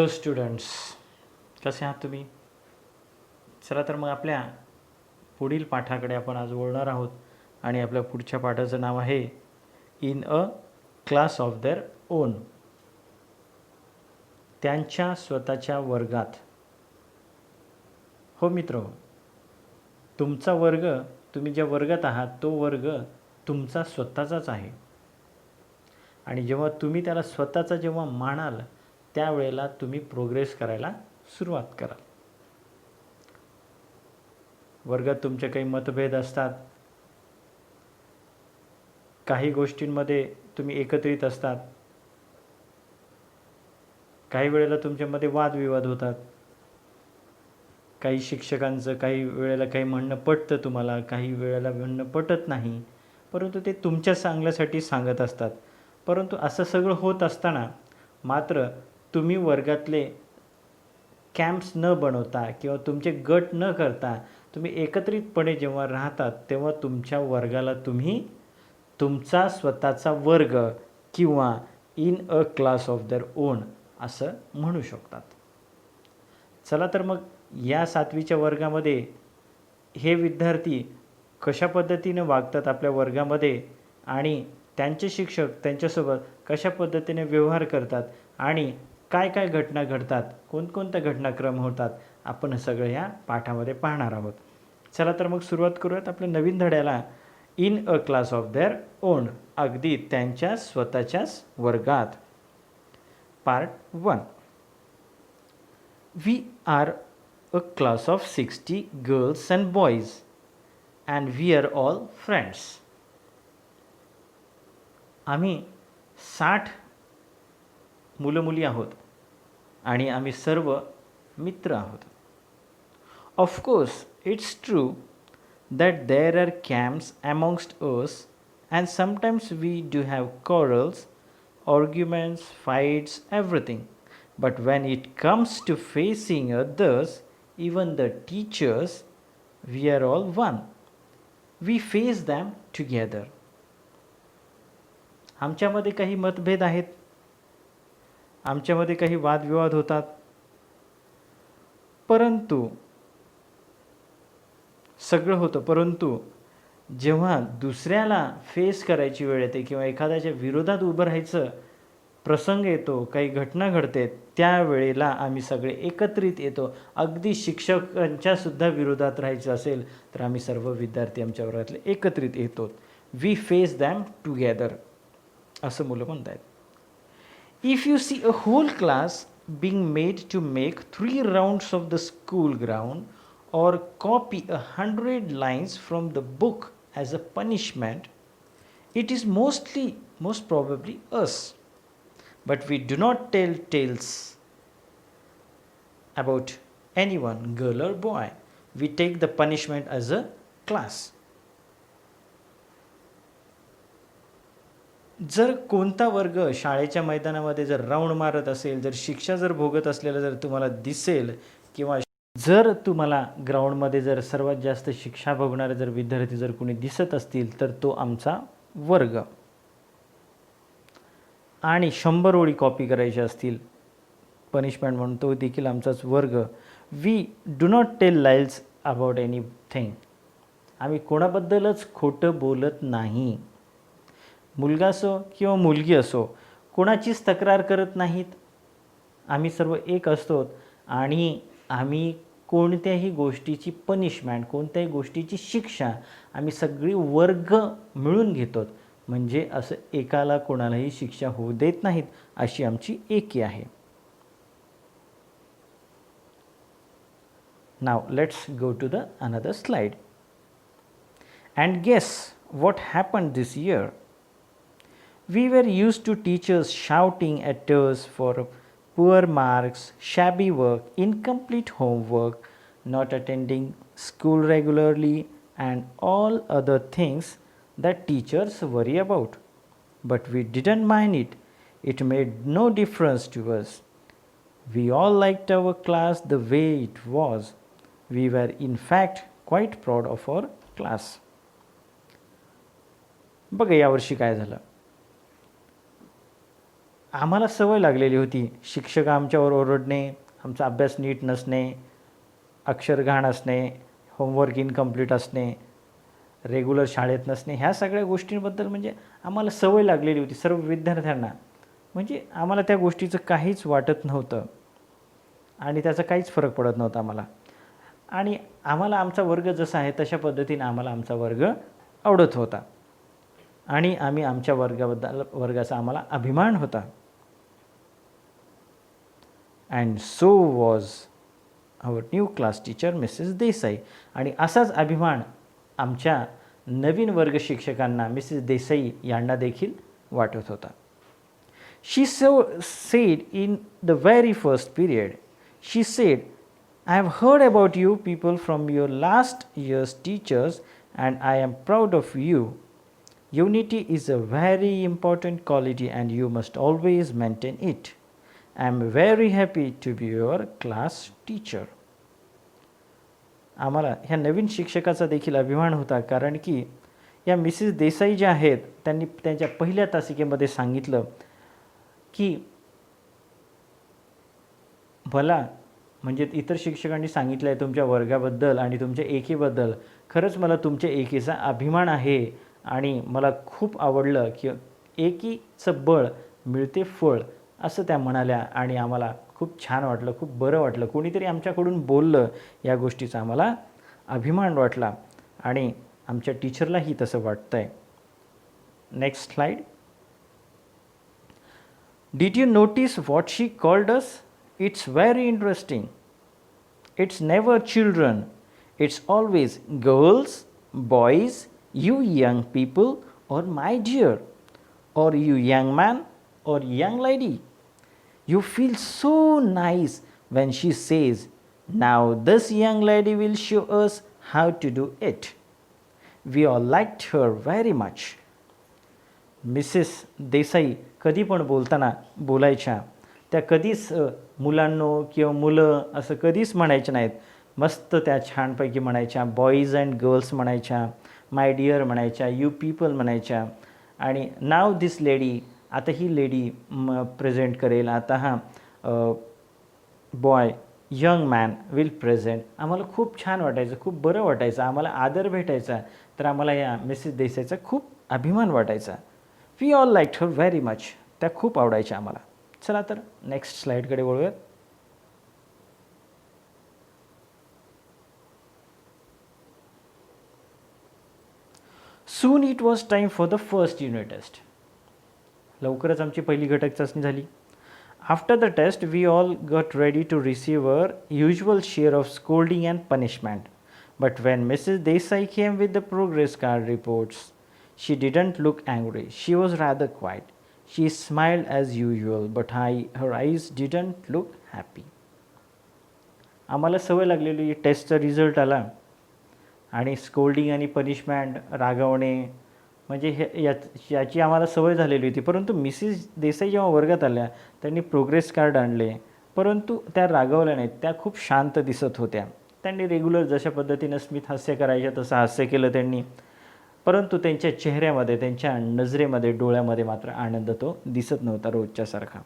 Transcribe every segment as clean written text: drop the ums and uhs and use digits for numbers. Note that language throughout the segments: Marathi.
हॅलो स्टुडंट्स, कसे आहात तुम्ही? चला तर मग आपल्या पुढील पाठाकडे आपण आज वळणार आहोत आणि आपल्या पुढच्या पाठाचं नाव आहे in a class of their on. त्यांच्या स्वतःच्या वर्गात. हो मित्र, तुमचा वर्ग, तुम्ही ज्या वर्गात आहात तो वर्ग तुमचा स्वतःचाच आहे आणि जेव्हा तुम्ही त्याला स्वतःचा जेव्हा मानाल त्यावेळेला तुम्ही प्रोग्रेस करायला सुरुवात कराल. वर्गात तुमचे काही मतभेद असतात, काही गोष्टींमध्ये तुम्ही एकत्रित असतात, काही वेळेला तुमच्यामध्ये वादविवाद होतात, काही शिक्षकांचं काही वेळेला काही म्हणणं पटतं तुम्हाला, काही वेळेला म्हणणं पटत नाही, परंतु ते तुमच्या चांगल्यासाठी सांगत असतात. परंतु असं सगळं होत असताना मात्र तुम्ही वर्गातले कॅम्प्स न बनवता किंवा तुमचे गट न करता तुम्ही एकत्रितपणे जेव्हा राहतात तेव्हा तुमच्या वर्गाला तुम्ही तुमचा स्वतःचा वर्ग किंवा in a class of their on असं म्हणू शकतात. चला तर मग या 7वीच्या वर्गामध्ये हे विद्यार्थी कशा पद्धतीने वागतात आपल्या वर्गामध्ये आणि त्यांचे शिक्षक त्यांच्यासोबत कशा पद्धतीने व्यवहार करतात आणि काय काय घटना घडतात, कोणकोणत्या घटनाक्रम होतात, आपण सगळं या पाठामध्ये पाहणार आहोत. चला तर मग सुरुवात करूयात आपल्या नवीन धड्याला. In a class of their own, अगदी त्यांच्या स्वतःच्याच वर्गात. Part 1. We are a class of 60 girls and boys and we are all friends. आम्ही 60 मुलं मुली आहोत आणि आम्ही सर्व मित्र आहोत. Of course, it's true that there are camps amongst us and sometimes we do have quarrels, arguments, fights, everything. But when it comes to facing others, even the teachers, we are all one. We face them together. आमच्यामध्ये काही मतभेद आहेत, आमच्यामध्ये काही वादविवाद होतात, परंतु सगळं होतं, परंतु जेव्हा दुसऱ्याला फेस करायची वेळ येते किंवा एखाद्याच्या विरोधात उभं राहायचं प्रसंग येतो, काही घटना घडते, त्यावेळेला आम्ही सगळे एकत्रित येतो. अगदी शिक्षकांच्यासुद्धा विरोधात राहायचं असेल तर आम्ही सर्व विद्यार्थी आमच्या वर्गातले एकत्रित येतो. वी फेस दॅम टुगेदर असं मुलं म्हणत आहेत. If you see a whole class being made to make 3 rounds of the school ground or copy 100 lines from the book as a punishment, it is most probably us. But we do not tell tales about anyone, girl or boy. We take the punishment as a class. जर कोणता वर्ग शाळेच्या मैदानामध्ये जर राऊंड मारत असेल, जर शिक्षा जर भोगत असलेलं जर तुम्हाला दिसेल किंवा जर तुम्हाला ग्राउंडमध्ये जर सर्वात जास्त शिक्षा भोगणारे जर विद्यार्थी जर कोणी दिसत असतील तर तो आमचा वर्ग. आणि 100 ओळी कॉपी करायच्या असतील पनिशमेंट म्हणून तो देखील आमचाच वर्ग. We do not tell lies about anything. आम्ही कोणाबद्दलच खोटं बोलत नाही. मुलगा असो किंवा मुलगी असो, कोणाचीच तक्रार करत नाहीत. आम्ही सर्व एक असतो आणि आम्ही कोणत्याही गोष्टीची पनिशमेंट, कोणत्याही गोष्टीची शिक्षा आम्ही सगळी वर्ग मिळून घेतो. म्हणजे असं एकाला कोणालाही शिक्षा होऊ देत नाहीत, अशी आमची एकी आहे. नाव let's go to the another slide. And guess what happened this year? We were used to teachers shouting at us for poor marks, shabby work, incomplete homework, not attending school regularly, and all other things that teachers worry about. But we didn't mind it. It made no difference to us. We all liked our class the way it was. We were in fact quite proud of our class. बघा यावर्षी काय झालं. आम्हाला सवय लागलेली होती शिक्षक आमच्यावर ओरडणे, आमचा अभ्यास नीट नसणे, अक्षर घाण असणे, होमवर्क इनकम्प्लीट असणे, रेग्युलर शाळेत नसणे, ह्या सगळ्या गोष्टींबद्दल म्हणजे आम्हाला सवय लागलेली होती सर्व विद्यार्थ्यांना. म्हणजे आम्हाला त्या गोष्टीचं काहीच वाटत नव्हतं आणि त्याचा काहीच फरक पडत नव्हता आम्हाला. आणि आम्हाला आमचा वर्ग जसा आहे तशा पद्धतीने आम्हाला आमचा वर्ग आवडत होता आणि आम्ही आमच्या वर्गाचा आम्हाला अभिमान होता. And so was our new class teacher Mrs Desai. आणि असाच अभिमान आमच्या नवीन वर्ग शिक्षकांना मिसेस देसाई यांना देखील वाटत होता. She said in the very first period, she said, I have heard about you people from your last year's teachers and I am proud of you. Unity is a very important quality and you must always maintain it. I am very happy to be your class teacher. आम्हाला ह्या नवीन शिक्षकाचा देखील अभिमान होता, कारण की या मिसेस देसाई ज्या आहेत त्यांनी त्यांच्या पहिल्या तासिकेमध्ये सांगितलं की मला म्हणजे इतर शिक्षकांनी सांगितलं आहे तुमच्या वर्गाबद्दल आणि तुमच्या एकीबद्दल, खरंच मला तुमच्या एकीचा अभिमान आहे आणि मला खूप आवडलं की एकीचं बळ मिळते फळ, असं त्या म्हणाल्या. आणि आम्हाला खूप छान वाटलं, खूप बरं वाटलं, कोणीतरी आमच्याकडून बोललं, या गोष्टीचा आम्हाला अभिमान वाटला आणि आमच्या टीचरलाही तसं वाटतं आहे. Next slide. Did you notice what she called us? It's very interesting. It's never children. It's always girls, boys, you young people, or my dear, or you young man, or young lady. You feel so nice when she says, now this young lady will show us how to do it. We all liked her very much. Mrs Desai कधी पण बोलायच्या त्या कधीच मुलांनो किंवा मुलं असं कधीच म्हणायच्या नाहीत. मस्त त्या छानपैकी म्हणायच्या. बॉईज अँड गर्ल्स म्हणायच्या, माय डिअर म्हणायच्या, यू पीपल म्हणायच्या. आणि नाव दिस लेडी, आता ही लेडी प्रेझेंट करेल, आता हा boy young man will present. आम्हाला खूप छान वाटायचं, खूप बरं वाटायचं, आम्हाला आदर भेटायचा. तर आम्हाला या मिसेस देसाईचा खूप अभिमान वाटायचा. We all liked her very much. त्या खूप आवडायच्या आम्हाला. चला तर नेक्स्ट स्लाईडकडे वळूयात. Soon it was time for the first unit test. लवकरच आमची पहिली घटक चाचणी झाली. After the test we all got ready to receive our usual share of scolding and punishment. But when Mrs Desai came with the progress card reports, she didn't look angry. She was rather quiet. She smiled as usual, but her eyes didn't look happy. आम्हाला सवय लागलेली टेस्टचा रिझल्ट आला आणि स्कोल्डिंग आणि पनिशमेंट, रागवणे, म्हणजे याची आम्हाला सवय झालेली होती. परंतु मिसेस देसाई जेव्हा वर्गात आल्या त्यांनी प्रोग्रेस कार्ड आणले, परंतु त्या रागवल्या नाहीत. त्या खूप शांत दिसत होत्या. त्यांनी रेग्युलर जशा पद्धतीनं स्मित हास्य करायच्या तसं हास्य केलं त्यांनी, परंतु त्यांच्या चेहऱ्यामध्ये, त्यांच्या नजरेमध्ये, डोळ्यामध्ये मात्र आनंद तो दिसत नव्हता रोजच्यासारखा.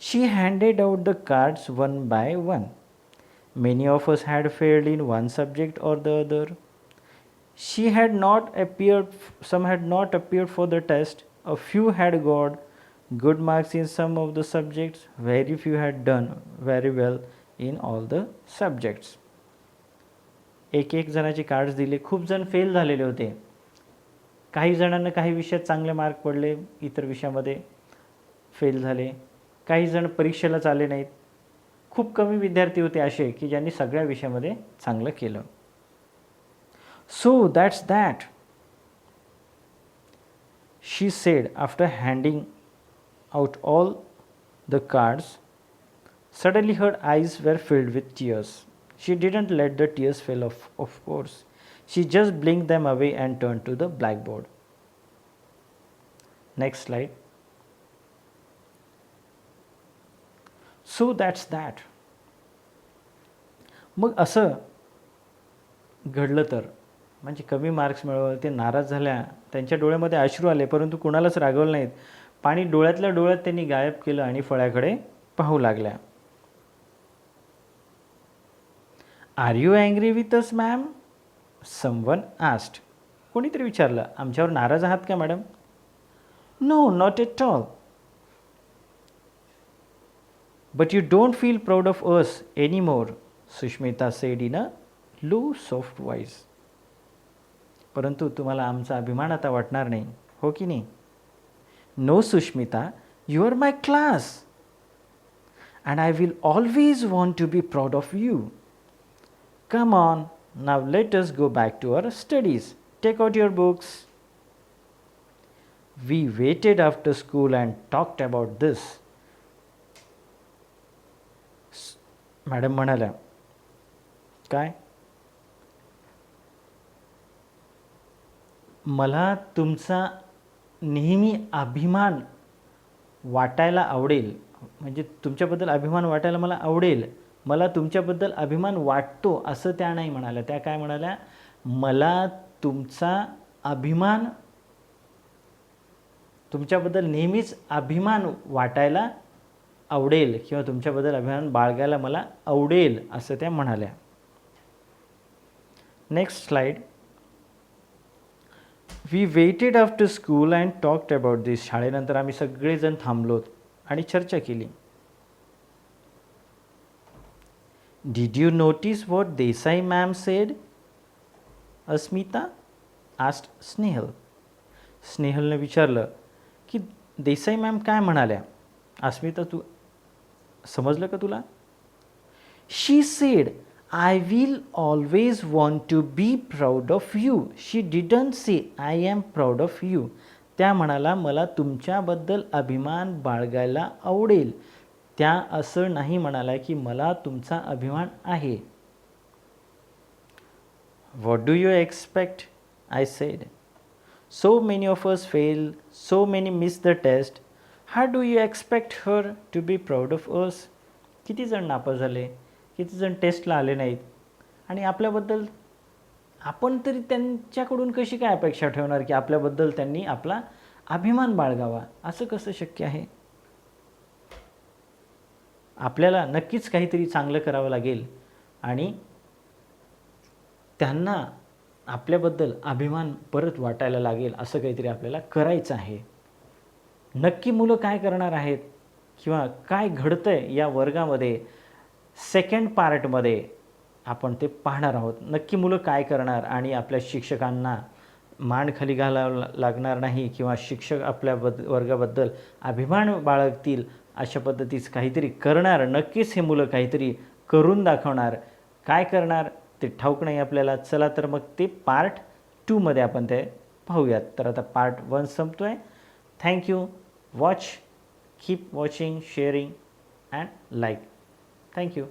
She handed out the cards one by one. Many of us had failed in one subject or the other. She had not appeared, some had not appeared for the test. A few had got good marks in some of the subjects. Very few had done very well in all the subjects. एक जणाचे कार्ड्स दिले. खूप जण फेल झालेले होते. काही जणांना काही विषयात चांगले मार्क पडले, इतर विषयामध्ये फेल झाले. काही जण परीक्षेलाच आले नाहीत. खूप कमी विद्यार्थी होते असे की ज्यांनी सगळ्या विषयामध्ये चांगलं केलं. So that's that, she said after handing out all the cards. Suddenly her eyes were filled with tears. She didn't let the tears fall of course. She just blinked them away and turned to the blackboard. Next slide. So that's that. मग असं घडलं तर म्हणजे कमी मार्क्स मिळवले, ते नाराज झाल्या, त्यांच्या डोळ्यामध्ये अश्रू आले, परंतु कुणालाच रागवलं नाहीत. पाणी डोळ्यातल्या डोळ्यात त्यांनी गायब केलं आणि फळ्याकडे पाहू लागल्या. Are you angry with us ma'am? Someone asked. कोणीतरी विचारलं, आमच्यावर नाराज आहात का madam? No, not at all. But you don't feel proud of us any more, Sushmita said in a low soft voice. परंतु तुम्हाला आमचा अभिमान आता वाटणार नाही, हो की नाही? No Sushmita, you are my class and I will always want to be proud of you. Come on, now let us go back to our studies. Take out your books. We waited after school and talked about this. Madam म्हणाल्या, काय? मला तुमचा नेहमी अभिमान वाटायला आवडेल, म्हणजे तुमच्याबद्दल अभिमान वाटायला मला आवडेल. मला तुमच्याबद्दल अभिमान वाटतो असं त्या नाही म्हणाल्या. त्या काय म्हणाल्या? मला तुमचा अभिमान, तुमच्याबद्दल नेहमीच अभिमान वाटायला आवडेल किंवा तुमच्याबद्दल अभिमान बाळगायला मला आवडेल असं त्या म्हणाल्या. Next slide. We waited after school and talked about this. शाळेनंतर आम्ही सगळेजण थांबलो आणि चर्चा केली. Did you notice what Desai ma'am said? Asmita asked Snehal. स्नेहलने विचारलं की देसाई मॅम काय म्हणाल्या? अस्मिता, तू समजलं का तुला? शी sed I will always want to be proud of you. She didn't say I am proud of you. त्या म्हणाला मला तुमच्याबद्दल अभिमान बाळगायला आवडेल. त्या असं नाही म्हणाल्या की मला तुमचा अभिमान आहे. What do you expect? I said. So many of us fail, so many miss the test. How do you expect her to be proud of us? किती जण नापास झाले, किती जण टेस्टला आले नाहीत आणि आपल्याबद्दल आपण तरी त्यांच्याकडून कशी काय अपेक्षा ठेवणार की आपल्याबद्दल त्यांनी आपला अभिमान बाळगावा? असं कसं शक्य आहे? आपल्याला नक्कीच काहीतरी चांगलं करावं लागेल आणि त्यांना आपल्याबद्दल अभिमान परत वाटायला लागेल. असं काहीतरी आपल्याला करायचं आहे. नक्की मुलं काय करणार आहेत किंवा काय घडतंय या वर्गामध्ये सेकंड पार्टमध्ये आपण ते पाहणार आहोत. नक्की मुलं काय करणार आणि आपल्या शिक्षकांना मान खाली घालावं लागणार नाही किंवा शिक्षक आपल्या वर्गाबद्दल अभिमान बाळगतील अशा पद्धतीचं काहीतरी करणार. नक्कीच हे मुलं काहीतरी करून दाखवणार. काय करणार ते ठाऊक नाही आपल्याला. चला तर मग ते पार्ट 2 मध्ये आपण ते पाहूयात. तर आता पार्ट 1 संपतोय. Thank you. Watch, keep watching, sharing and like. Thank you.